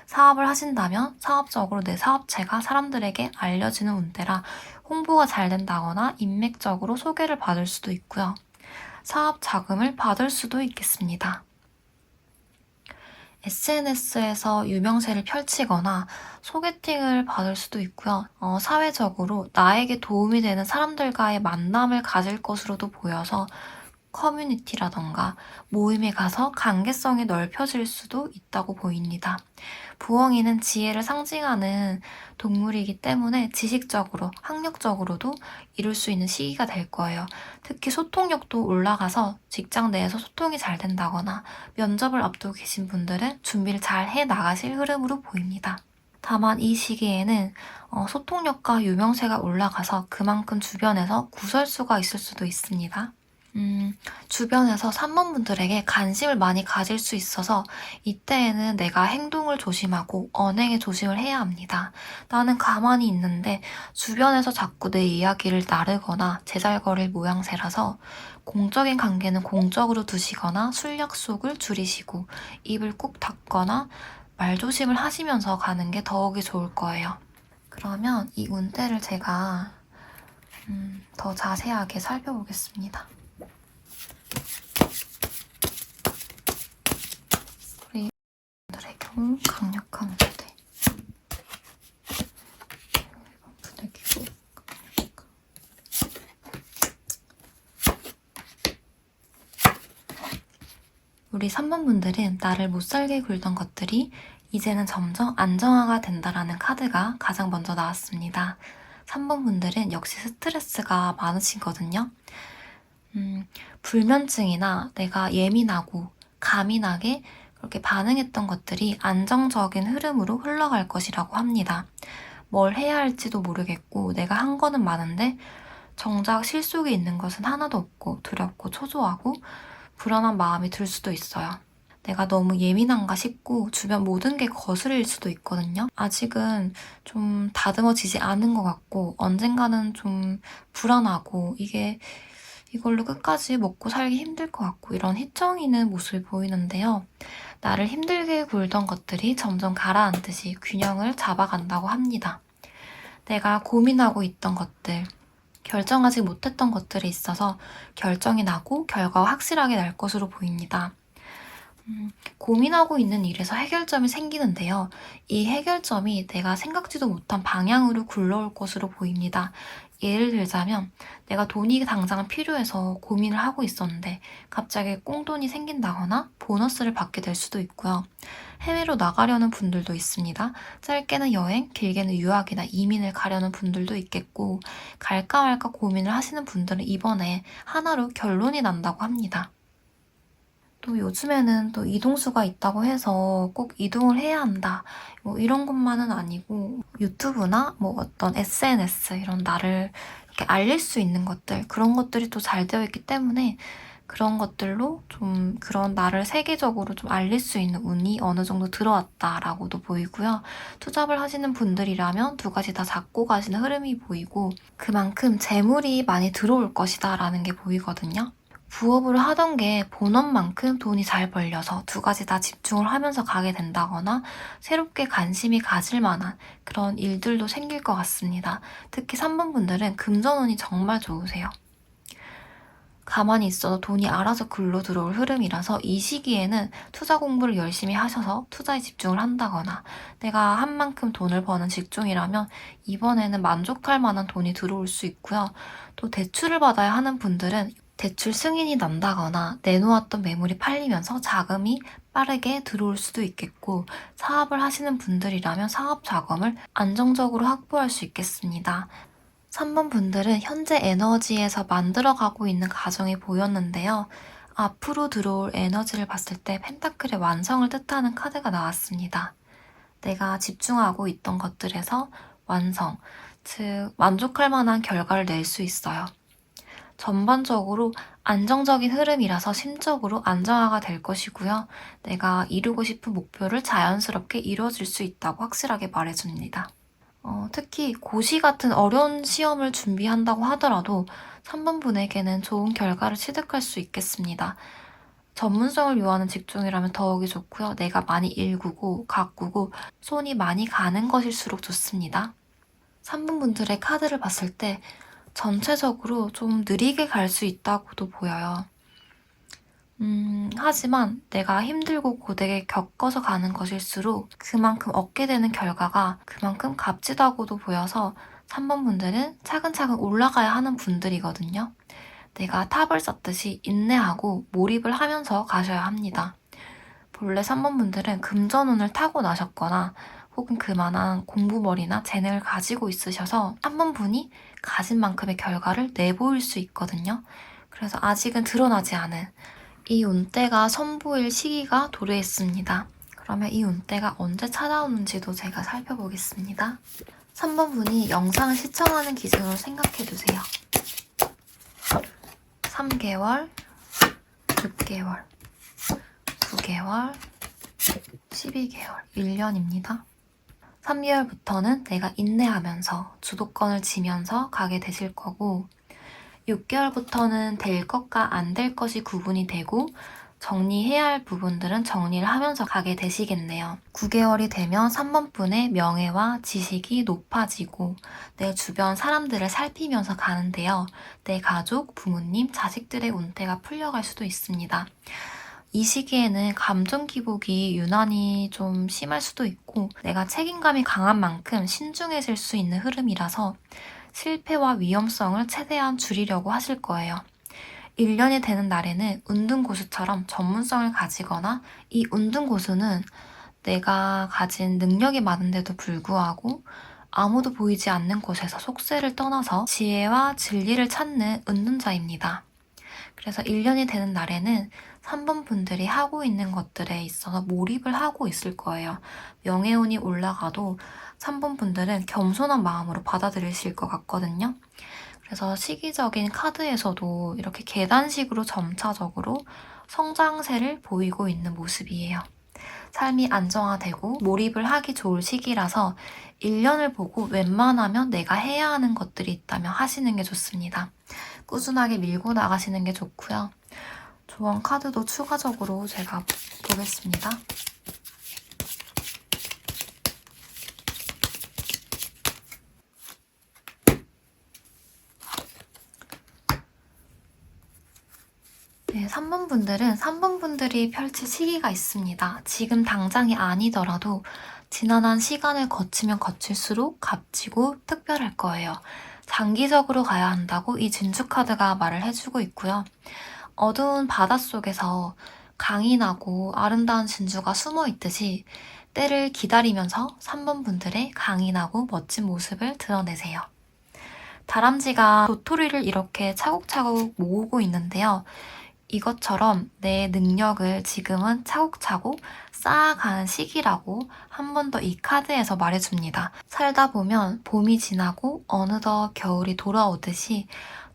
사업을 하신다면 사업적으로 내 사업체가 사람들에게 알려지는 운대라 홍보가 잘 된다거나 인맥적으로 소개를 받을 수도 있고요. 사업 자금을 받을 수도 있겠습니다. SNS에서 유명세를 펼치거나 소개팅을 받을 수도 있고요. 사회적으로 나에게 도움이 되는 사람들과의 만남을 가질 것으로도 보여서 커뮤니티라던가 모임에 가서 관계성이 넓혀질 수도 있다고 보입니다. 부엉이는 지혜를 상징하는 동물이기 때문에 지식적으로, 학력적으로도 이룰 수 있는 시기가 될 거예요. 특히 소통력도 올라가서 직장 내에서 소통이 잘 된다거나 면접을 앞두고 계신 분들은 준비를 잘 해 나가실 흐름으로 보입니다. 다만 이 시기에는 소통력과 유명세가 올라가서 그만큼 주변에서 구설수가 있을 수도 있습니다. 주변에서 3번 분들에게 관심을 많이 가질 수 있어서 이때에는 내가 행동을 조심하고 언행에 조심을 해야 합니다. 나는 가만히 있는데 주변에서 자꾸 내 이야기를 나르거나 제잘거릴 모양새라서 공적인 관계는 공적으로 두시거나 술 약속을 줄이시고 입을 꾹 닫거나 말조심을 하시면서 가는 게 더욱이 좋을 거예요. 그러면 이 운대를 제가 더 자세하게 살펴보겠습니다. 우리 분들의 경우 강력한 운대. 1번 분의 기고 강력한. 우리 3번 분들은 나를 못살게 굴던 것들이 이제는 점점 안정화가 된다라는 카드가 가장 먼저 나왔습니다. 3번 분들은 역시 스트레스가 많으시거든요. 불면증이나 내가 예민하고 가민하게 그렇게 반응했던 것들이 안정적인 흐름으로 흘러갈 것이라고 합니다. 뭘 해야 할지도 모르겠고 내가 한 거는 많은데 정작 실속이 있는 것은 하나도 없고 두렵고 초조하고 불안한 마음이 들 수도 있어요. 내가 너무 예민한가 싶고 주변 모든 게 거슬릴 수도 있거든요. 아직은 좀 다듬어지지 않은 것 같고 언젠가는 좀 불안하고 이걸로 끝까지 먹고 살기 힘들 것 같고 이런 휘청이는 모습이 보이는데요. 나를 힘들게 굴던 것들이 점점 가라앉듯이 균형을 잡아간다고 합니다. 내가 고민하고 있던 것들, 결정하지 못했던 것들이 있어서 결정이 나고 결과가 확실하게 날 것으로 보입니다. 고민하고 있는 일에서 해결점이 생기는데요. 이 해결점이 내가 생각지도 못한 방향으로 굴러올 것으로 보입니다. 예를 들자면 내가 돈이 당장 필요해서 고민을 하고 있었는데 갑자기 꽁돈이 생긴다거나 보너스를 받게 될 수도 있고요. 해외로 나가려는 분들도 있습니다. 짧게는 여행, 길게는 유학이나 이민을 가려는 분들도 있겠고 갈까 말까 고민을 하시는 분들은 이번에 하나로 결론이 난다고 합니다. 또 요즘에는 또 이동수가 있다고 해서 꼭 이동을 해야 한다. 뭐 이런 것만은 아니고 유튜브나 뭐 어떤 SNS 이런 나를 이렇게 알릴 수 있는 것들 그런 것들이 또 잘 되어 있기 때문에 그런 것들로 좀 그런 나를 세계적으로 좀 알릴 수 있는 운이 어느 정도 들어왔다라고도 보이고요. 투잡을 하시는 분들이라면 두 가지 다 잡고 가시는 흐름이 보이고 그만큼 재물이 많이 들어올 것이다라는 게 보이거든요. 부업을 하던 게 본업만큼 돈이 잘 벌려서 두 가지 다 집중을 하면서 가게 된다거나 새롭게 관심이 가질 만한 그런 일들도 생길 것 같습니다. 특히 3번 분들은 금전운이 정말 좋으세요. 가만히 있어도 돈이 알아서 글로 들어올 흐름이라서 이 시기에는 투자 공부를 열심히 하셔서 투자에 집중을 한다거나 내가 한 만큼 돈을 버는 직종이라면 이번에는 만족할 만한 돈이 들어올 수 있고요. 또 대출을 받아야 하는 분들은 대출 승인이 난다거나 내놓았던 매물이 팔리면서 자금이 빠르게 들어올 수도 있겠고 사업을 하시는 분들이라면 사업 자금을 안정적으로 확보할 수 있겠습니다. 3번 분들은 현재 에너지에서 만들어가고 있는 과정이 보였는데요. 앞으로 들어올 에너지를 봤을 때 펜타클의 완성을 뜻하는 카드가 나왔습니다. 내가 집중하고 있던 것들에서 완성, 즉 만족할 만한 결과를 낼 수 있어요. 전반적으로 안정적인 흐름이라서 심적으로 안정화가 될 것이고요. 내가 이루고 싶은 목표를 자연스럽게 이루어질 수 있다고 확실하게 말해줍니다. 특히 고시 같은 어려운 시험을 준비한다고 하더라도 3번 분에게는 좋은 결과를 취득할 수 있겠습니다. 전문성을 요하는 직종이라면 더욱이 좋고요. 내가 많이 일구고 가꾸고 손이 많이 가는 것일수록 좋습니다. 3번 분들의 카드를 봤을 때 전체적으로 좀 느리게 갈 수 있다고도 보여요. 하지만 내가 힘들고 고되게 겪어서 가는 것일수록 그만큼 얻게 되는 결과가 그만큼 값지다고도 보여서 3번 분들은 차근차근 올라가야 하는 분들이거든요. 내가 탑을 쌓듯이 인내하고 몰입을 하면서 가셔야 합니다. 본래 3번 분들은 금전운을 타고나셨거나 혹은 그만한 공부머리나 재능을 가지고 있으셔서 3번 분이 가진 만큼의 결과를 내보일 수 있거든요. 그래서 아직은 드러나지 않은 이 운대가 선보일 시기가 도래했습니다. 그러면 이 운대가 언제 찾아오는지도 제가 살펴보겠습니다. 3번 분이 영상을 시청하는 기준으로 생각해주세요. 3개월, 6개월, 9개월, 12개월, 1년입니다. 3개월부터는 내가 인내하면서 주도권을 지면서 가게 되실 거고 6개월부터는 될 것과 안 될 것이 구분이 되고 정리해야 할 부분들은 정리를 하면서 가게 되시겠네요. 9개월이 되면 3번 분의 명예와 지식이 높아지고 내 주변 사람들을 살피면서 가는데요. 내 가족, 부모님, 자식들의 운태가 풀려갈 수도 있습니다. 이 시기에는 감정 기복이 유난히 좀 심할 수도 있고 내가 책임감이 강한 만큼 신중해질 수 있는 흐름이라서 실패와 위험성을 최대한 줄이려고 하실 거예요. 1년이 되는 날에는 운둔고수처럼 전문성을 가지거나 이 운둔고수는 내가 가진 능력이 많은데도 불구하고 아무도 보이지 않는 곳에서 속세를 떠나서 지혜와 진리를 찾는 운둔자입니다. 그래서 1년이 되는 날에는 3번 분들이 하고 있는 것들에 있어서 몰입을 하고 있을 거예요. 명예운이 올라가도 3번 분들은 겸손한 마음으로 받아들이실 것 같거든요. 그래서 시기적인 카드에서도 이렇게 계단식으로 점차적으로 성장세를 보이고 있는 모습이에요. 삶이 안정화되고 몰입을 하기 좋을 시기라서 1년을 보고 웬만하면 내가 해야 하는 것들이 있다면 하시는 게 좋습니다. 꾸준하게 밀고 나가시는 게 좋고요. 조언 카드도 추가적으로 제가 보겠습니다. 네, 3번 분들은 3번 분들이 펼칠 시기가 있습니다. 지금 당장이 아니더라도 지난한 시간을 거치면 거칠수록 값지고 특별할 거예요. 장기적으로 가야 한다고 이 진주 카드가 말을 해주고 있고요. 어두운 바닷속에서 강인하고 아름다운 진주가 숨어 있듯이 때를 기다리면서 3번 분들의 강인하고 멋진 모습을 드러내세요. 다람쥐가 도토리를 이렇게 차곡차곡 모으고 있는데요. 이것처럼 내 능력을 지금은 차곡차곡 쌓아가는 시기라고 한 번 더 이 카드에서 말해줍니다. 살다 보면 봄이 지나고 어느덧 겨울이 돌아오듯이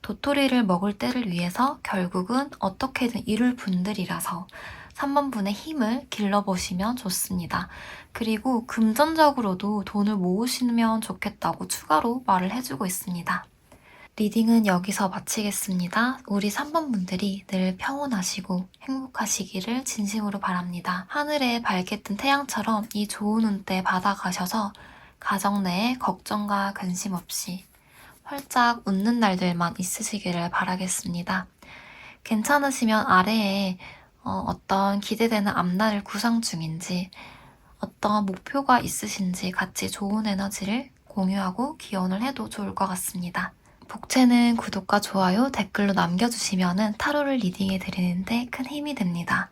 도토리를 먹을 때를 위해서 결국은 어떻게든 이룰 분들이라서 3번 분의 힘을 길러보시면 좋습니다. 그리고 금전적으로도 돈을 모으시면 좋겠다고 추가로 말을 해주고 있습니다. 리딩은 여기서 마치겠습니다. 우리 3번 분들이 늘 평온하시고 행복하시기를 진심으로 바랍니다. 하늘에 밝게 뜬 태양처럼 이 좋은 운때 받아가셔서 가정 내에 걱정과 근심 없이 활짝 웃는 날들만 있으시기를 바라겠습니다. 괜찮으시면 아래에 어떤 기대되는 앞날을 구상 중인지, 어떤 목표가 있으신지 같이 좋은 에너지를 공유하고 기원을 해도 좋을 것 같습니다. 복채는 구독과 좋아요, 댓글로 남겨주시면 타로를 리딩해 드리는데 큰 힘이 됩니다.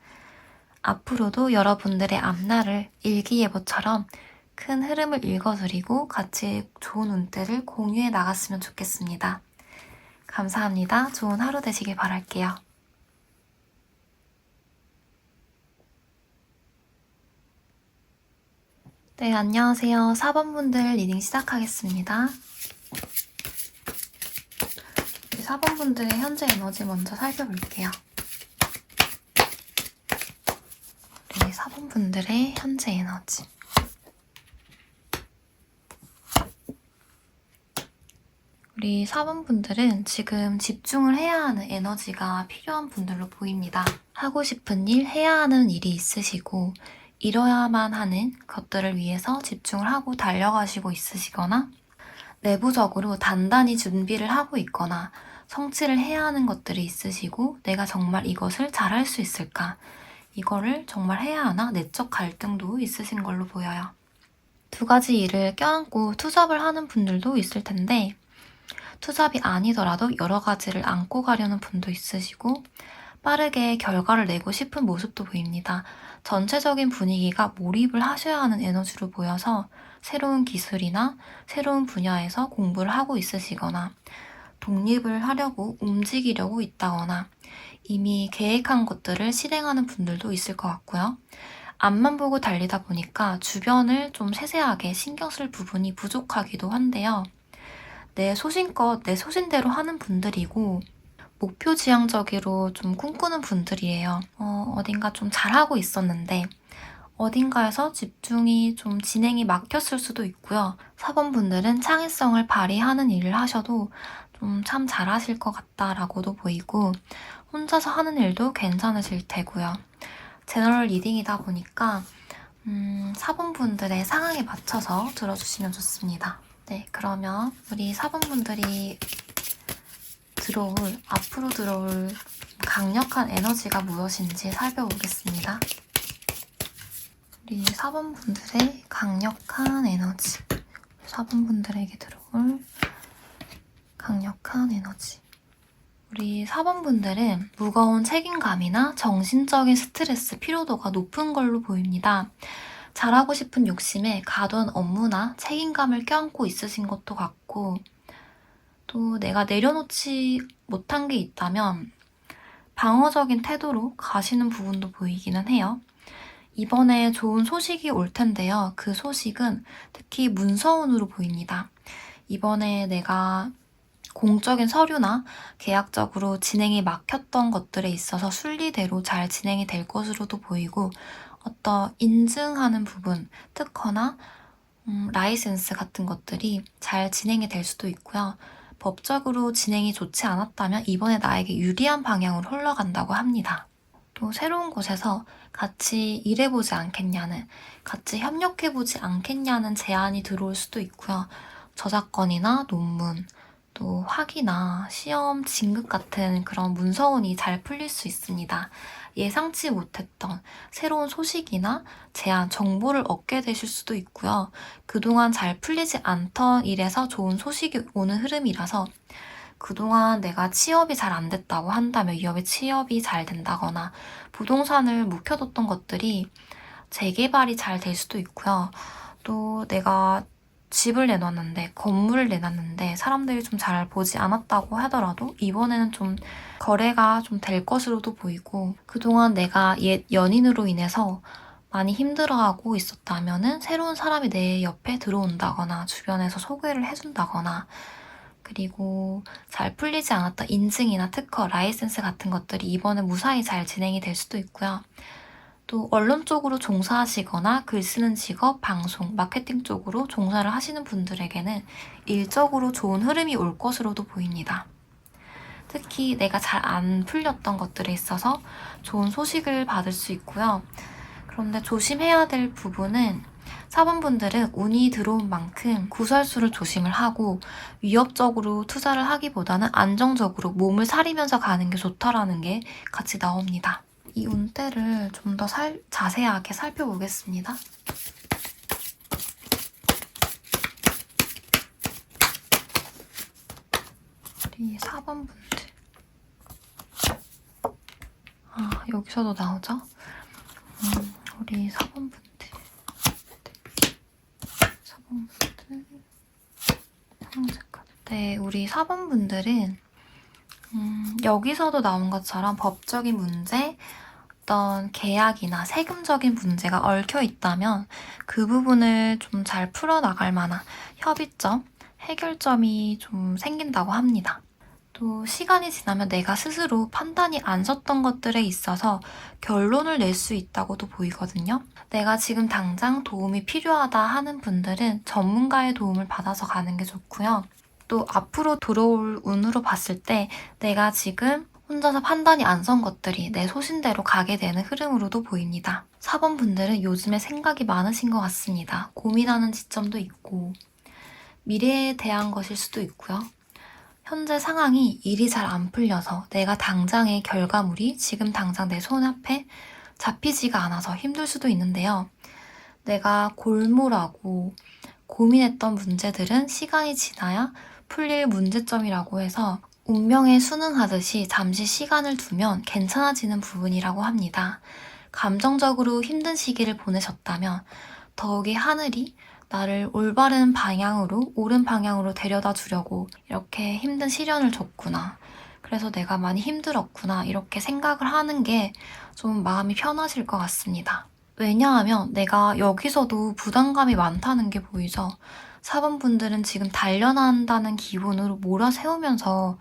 앞으로도 여러분들의 앞날을 일기예보처럼 큰 흐름을 읽어드리고 같이 좋은 운대를 공유해 나갔으면 좋겠습니다. 감사합니다. 좋은 하루 되시길 바랄게요. 네, 안녕하세요. 4번분들 리딩 시작하겠습니다. 4번분들의 현재 에너지 먼저 살펴볼게요. 우리 4번분들의 현재 에너지. 우리 4번분들은 지금 집중을 해야 하는 에너지가 필요한 분들로 보입니다. 하고 싶은 일, 해야 하는 일이 있으시고 이뤄야만 하는 것들을 위해서 집중을 하고 달려가시고 있으시거나 내부적으로 단단히 준비를 하고 있거나 성취를 해야 하는 것들이 있으시고 내가 정말 이것을 잘할 수 있을까? 이거를 정말 해야 하나? 내적 갈등도 있으신 걸로 보여요. 두 가지 일을 껴안고 투잡을 하는 분들도 있을 텐데 투잡이 아니더라도 여러 가지를 안고 가려는 분도 있으시고 빠르게 결과를 내고 싶은 모습도 보입니다. 전체적인 분위기가 몰입을 하셔야 하는 에너지로 보여서 새로운 기술이나 새로운 분야에서 공부를 하고 있으시거나 독립을 하려고 움직이려고 있다거나 이미 계획한 것들을 실행하는 분들도 있을 것 같고요. 앞만 보고 달리다 보니까 주변을 좀 세세하게 신경 쓸 부분이 부족하기도 한데요. 내 소신껏 내 소신대로 하는 분들이고 목표 지향적으로 좀 꿈꾸는 분들이에요. 어딘가 좀 잘하고 있었는데 어딘가에서 집중이 좀 진행이 막혔을 수도 있고요. 4번분들은 창의성을 발휘하는 일을 하셔도 좀 참 잘하실 것 같다라고도 보이고 혼자서 하는 일도 괜찮으실 테고요. 제너럴 리딩이다 보니까 4번분들의 상황에 맞춰서 들어주시면 좋습니다. 네, 그러면 우리 4번분들이 앞으로 들어올 강력한 에너지가 무엇인지 살펴보겠습니다. 우리 4번분들의 강력한 에너지. 4번분들에게 들어올 강력한 에너지. 우리 4번분들은 무거운 책임감이나 정신적인 스트레스, 피로도가 높은 걸로 보입니다. 잘하고 싶은 욕심에 가던 업무나 책임감을 껴안고 있으신 것도 같고 또 내가 내려놓지 못한 게 있다면 방어적인 태도로 가시는 부분도 보이기는 해요. 이번에 좋은 소식이 올 텐데요. 그 소식은 특히 문서운으로 보입니다. 이번에 내가 공적인 서류나 계약적으로 진행이 막혔던 것들에 있어서 순리대로 잘 진행이 될 것으로도 보이고 어떤 인증하는 부분, 특허나 라이센스 같은 것들이 잘 진행이 될 수도 있고요. 법적으로 진행이 좋지 않았다면 이번에 나에게 유리한 방향으로 흘러간다고 합니다. 또 새로운 곳에서 같이 일해보지 않겠냐는, 같이 협력해보지 않겠냐는 제안이 들어올 수도 있고요. 저작권이나 논문, 또 학위나 시험 진급 같은 그런 문서운이 잘 풀릴 수 있습니다. 예상치 못했던 새로운 소식이나 제안, 정보를 얻게 되실 수도 있고요. 그동안 잘 풀리지 않던 일에서 좋은 소식이 오는 흐름이라서 그동안 내가 취업이 잘 안 됐다고 한다면 이업의 취업이 잘 된다거나 부동산을 묵혀뒀던 것들이 재개발이 잘 될 수도 있고요. 또 내가 집을 내놨는데, 건물을 내놨는데 사람들이 좀 잘 보지 않았다고 하더라도 이번에는 좀 거래가 좀 될 것으로도 보이고 그동안 내가 옛 연인으로 인해서 많이 힘들어하고 있었다면은 새로운 사람이 내 옆에 들어온다거나 주변에서 소개를 해준다거나 그리고 잘 풀리지 않았던 인증이나 특허, 라이센스 같은 것들이 이번에 무사히 잘 진행이 될 수도 있고요. 또 언론 쪽으로 종사하시거나 글 쓰는 직업, 방송, 마케팅 쪽으로 종사를 하시는 분들에게는 일적으로 좋은 흐름이 올 것으로도 보입니다. 특히 내가 잘 안 풀렸던 것들에 있어서 좋은 소식을 받을 수 있고요. 그런데 조심해야 될 부분은 4번분들은 운이 들어온 만큼 구설수를 조심을 하고 위협적으로 투자를 하기보다는 안정적으로 몸을 사리면서 가는 게 좋다라는 게 같이 나옵니다. 이 운대를 좀 더 자세하게 살펴보겠습니다. 우리 4번분들. 여기서도 나오죠? 우리 4번분들. 4번분들. 네, 우리 4번분들은 여기서도 나온 것처럼 법적인 문제, 어떤 계약이나 세금적인 문제가 얽혀 있다면 그 부분을 좀 잘 풀어나갈 만한 협의점, 해결점이 좀 생긴다고 합니다. 또 시간이 지나면 내가 스스로 판단이 안 섰던 것들에 있어서 결론을 낼 수 있다고도 보이거든요. 내가 지금 당장 도움이 필요하다 하는 분들은 전문가의 도움을 받아서 가는 게 좋고요. 또 앞으로 들어올 운으로 봤을 때 내가 지금 혼자서 판단이 안 선 것들이 내 소신대로 가게 되는 흐름으로도 보입니다. 4번 분들은 요즘에 생각이 많으신 것 같습니다. 고민하는 지점도 있고 미래에 대한 것일 수도 있고요. 현재 상황이 일이 잘 안 풀려서 내가 당장의 결과물이 지금 당장 내 손 앞에 잡히지가 않아서 힘들 수도 있는데요. 내가 골몰하고 고민했던 문제들은 시간이 지나야 풀릴 문제점이라고 해서 운명에 순응하듯이 잠시 시간을 두면 괜찮아지는 부분이라고 합니다. 감정적으로 힘든 시기를 보내셨다면 더욱이 하늘이 나를 올바른 방향으로, 옳은 방향으로 데려다 주려고 이렇게 힘든 시련을 줬구나. 그래서 내가 많이 힘들었구나. 이렇게 생각을 하는 게 좀 마음이 편하실 것 같습니다. 왜냐하면 내가 여기서도 부담감이 많다는 게 보이죠. 4번 분들은 지금 단련한다는 기분으로 몰아세우면서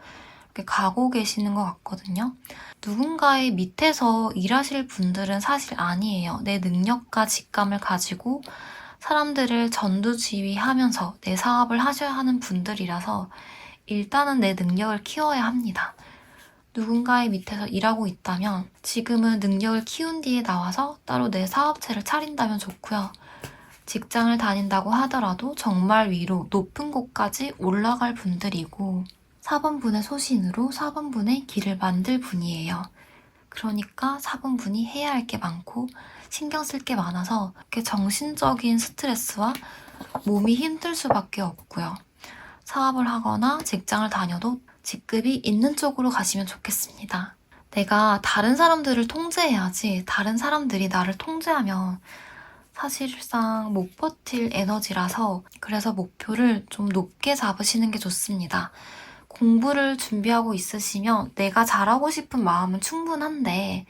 이렇게 가고 계시는 것 같거든요. 누군가의 밑에서 일하실 분들은 사실 아니에요. 내 능력과 직감을 가지고 사람들을 전두지휘하면서 내 사업을 하셔야 하는 분들이라서 일단은 내 능력을 키워야 합니다. 누군가의 밑에서 일하고 있다면 지금은 능력을 키운 뒤에 나와서 따로 내 사업체를 차린다면 좋고요. 직장을 다닌다고 하더라도 정말 위로 높은 곳까지 올라갈 분들이고 4번분의 소신으로 4번분의 길을 만들 분이에요. 그러니까 4번분이 해야 할 게 많고 신경 쓸 게 많아서 이렇게 정신적인 스트레스와 몸이 힘들 수밖에 없고요. 사업을 하거나 직장을 다녀도 직급이 있는 쪽으로 가시면 좋겠습니다. 내가 다른 사람들을 통제해야지 다른 사람들이 나를 통제하면 사실상 못 버틸 에너지라서 그래서 목표를 좀 높게 잡으시는 게 좋습니다. 공부를 준비하고 있으시면 내가 잘하고 싶은 마음은 충분한데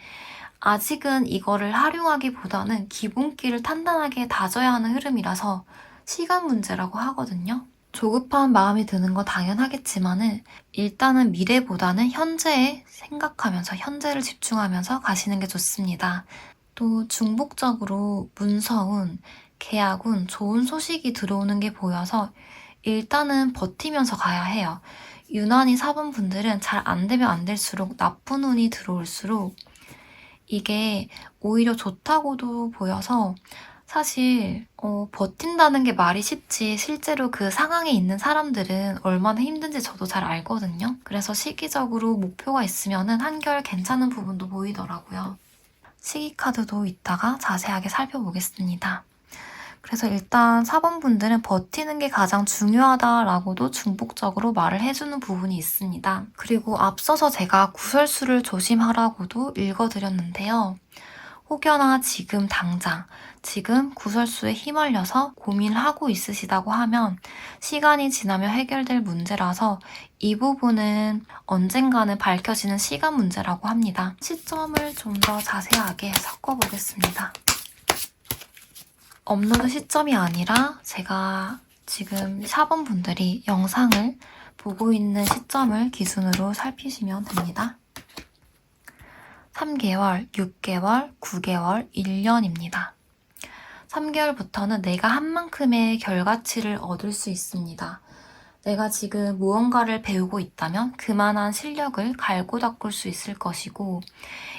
아직은 이거를 활용하기보다는 기본기를 단단하게 다져야 하는 흐름이라서 시간 문제라고 하거든요. 조급한 마음이 드는 건 당연하겠지만은 일단은 미래보다는 현재에 생각하면서 현재를 집중하면서 가시는 게 좋습니다. 또 중복적으로 문서운, 계약운, 좋은 소식이 들어오는 게 보여서 일단은 버티면서 가야 해요. 유난히 4번 분들은 잘 안 되면 안 될수록 나쁜 운이 들어올수록 이게 오히려 좋다고도 보여서 사실 버틴다는 게 말이 쉽지 실제로 그 상황에 있는 사람들은 얼마나 힘든지 저도 잘 알거든요. 그래서 시기적으로 목표가 있으면은 한결 괜찮은 부분도 보이더라고요. 시기 카드도 이따가 자세하게 살펴보겠습니다. 그래서 일단 4번 분들은 버티는 게 가장 중요하다라고도 중복적으로 말을 해주는 부분이 있습니다. 그리고 앞서서 제가 구설수를 조심하라고도 읽어드렸는데요. 혹여나 지금 당장, 지금 구설수에 휘말려서 고민을 하고 있으시다고 하면 시간이 지나면 해결될 문제라서 이 부분은 언젠가는 밝혀지는 시간 문제라고 합니다. 시점을 좀 더 자세하게 섞어보겠습니다. 업로드 시점이 아니라 제가 지금 4번 분들이 영상을 보고 있는 시점을 기준으로 살피시면 됩니다. 3개월, 6개월, 9개월, 1년입니다. 3개월부터는 내가 한 만큼의 결과치를 얻을 수 있습니다. 내가 지금 무언가를 배우고 있다면 그만한 실력을 갈고 닦을 수 있을 것이고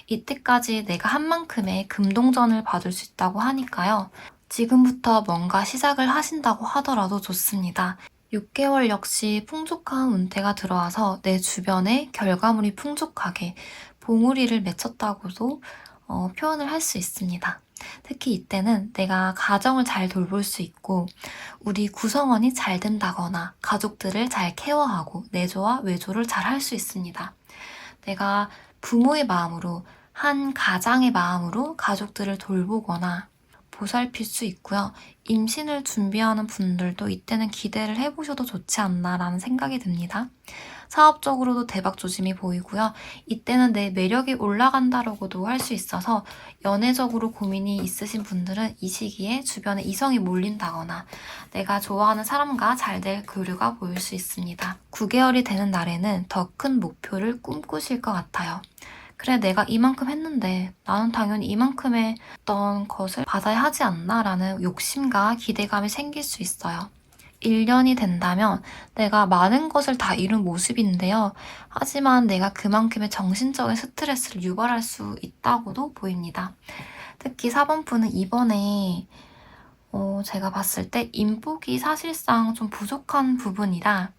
이때까지 내가 한 만큼의 금동전을 받을 수 있다고 하니까요. 지금부터 뭔가 시작을 하신다고 하더라도 좋습니다. 6개월 역시 풍족한 운태가 들어와서 내 주변에 결과물이 풍족하게 봉우리를 맺혔다고도 표현을 할 수 있습니다. 특히 이때는 내가 가정을 잘 돌볼 수 있고 우리 구성원이 잘 된다거나 가족들을 잘 케어하고 내조와 외조를 잘 할 수 있습니다. 내가 부모의 마음으로 한 가장의 마음으로 가족들을 돌보거나 보살필 수 있고요. 임신을 준비하는 분들도 이때는 기대를 해보셔도 좋지 않나라는 생각이 듭니다. 사업적으로도 대박 조짐이 보이고요. 이때는 내 매력이 올라간다라고도 할 수 있어서 연애적으로 고민이 있으신 분들은 이 시기에 주변에 이성이 몰린다거나 내가 좋아하는 사람과 잘 될 교류가 보일 수 있습니다. 9개월이 되는 날에는 더 큰 목표를 꿈꾸실 것 같아요. 그래, 내가 이만큼 했는데 나는 당연히 이만큼의 어떤 것을 받아야 하지 않나 라는 욕심과 기대감이 생길 수 있어요. 1년이 된다면 내가 많은 것을 다 이룬 모습인데요. 하지만 내가 그만큼의 정신적인 스트레스를 유발할 수 있다고도 보입니다. 특히 4번분은 이번에 제가 봤을 때 인복이 사실상 좀 부족한 부분이라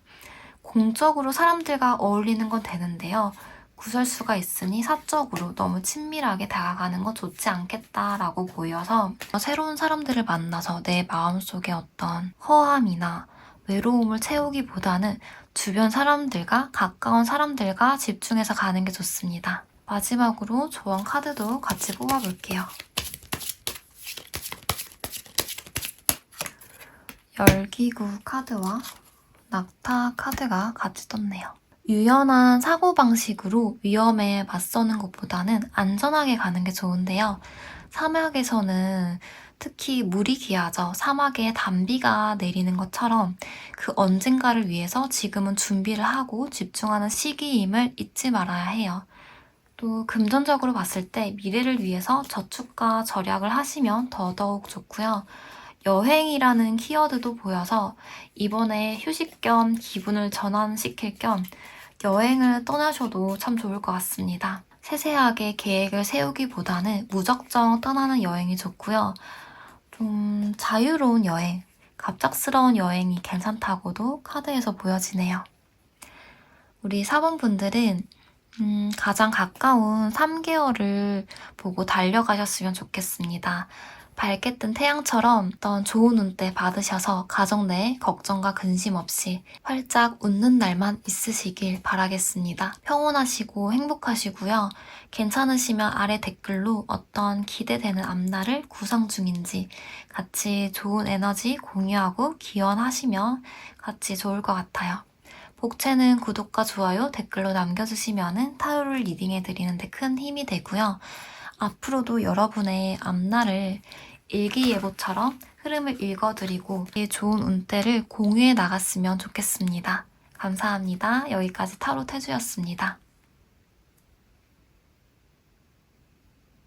공적으로 사람들과 어울리는 건 되는데요. 구설수가 있으니 사적으로 너무 친밀하게 다가가는 건 좋지 않겠다라고 보여서 새로운 사람들을 만나서 내 마음속에 어떤 허함이나 외로움을 채우기보다는 주변 사람들과 가까운 사람들과 집중해서 가는 게 좋습니다. 마지막으로 조언 카드도 같이 뽑아볼게요. 열기구 카드와 낙타 카드가 같이 떴네요. 유연한 사고방식으로 위험에 맞서는 것보다는 안전하게 가는 게 좋은데요. 사막에서는 특히 물이 귀하죠. 사막에 단비가 내리는 것처럼 그 언젠가를 위해서 지금은 준비를 하고 집중하는 시기임을 잊지 말아야 해요. 또 금전적으로 봤을 때 미래를 위해서 저축과 절약을 하시면 더더욱 좋고요. 여행이라는 키워드도 보여서 이번에 휴식 겸 기분을 전환시킬 겸 여행을 떠나셔도 참 좋을 것 같습니다. 세세하게 계획을 세우기보다는 무작정 떠나는 여행이 좋고요. 좀 자유로운 여행, 갑작스러운 여행이 괜찮다고도 카드에서 보여지네요. 우리 4번 분들은 가장 가까운 3개월을 보고 달려가셨으면 좋겠습니다. 밝게 뜬 태양처럼 어떤 좋은 운때 받으셔서 가정 내 걱정과 근심 없이 활짝 웃는 날만 있으시길 바라겠습니다. 평온하시고 행복하시고요. 괜찮으시면 아래 댓글로 어떤 기대되는 앞날을 구상 중인지 같이 좋은 에너지 공유하고 기원하시면 같이 좋을 것 같아요. 복채는 구독과 좋아요, 댓글로 남겨주시면 타로를 리딩해드리는 데 큰 힘이 되고요. 앞으로도 여러분의 앞날을 일기예보처럼 흐름을 읽어드리고 좋은 운때를 공유해 나갔으면 좋겠습니다. 감사합니다. 여기까지 타로 태주였습니다.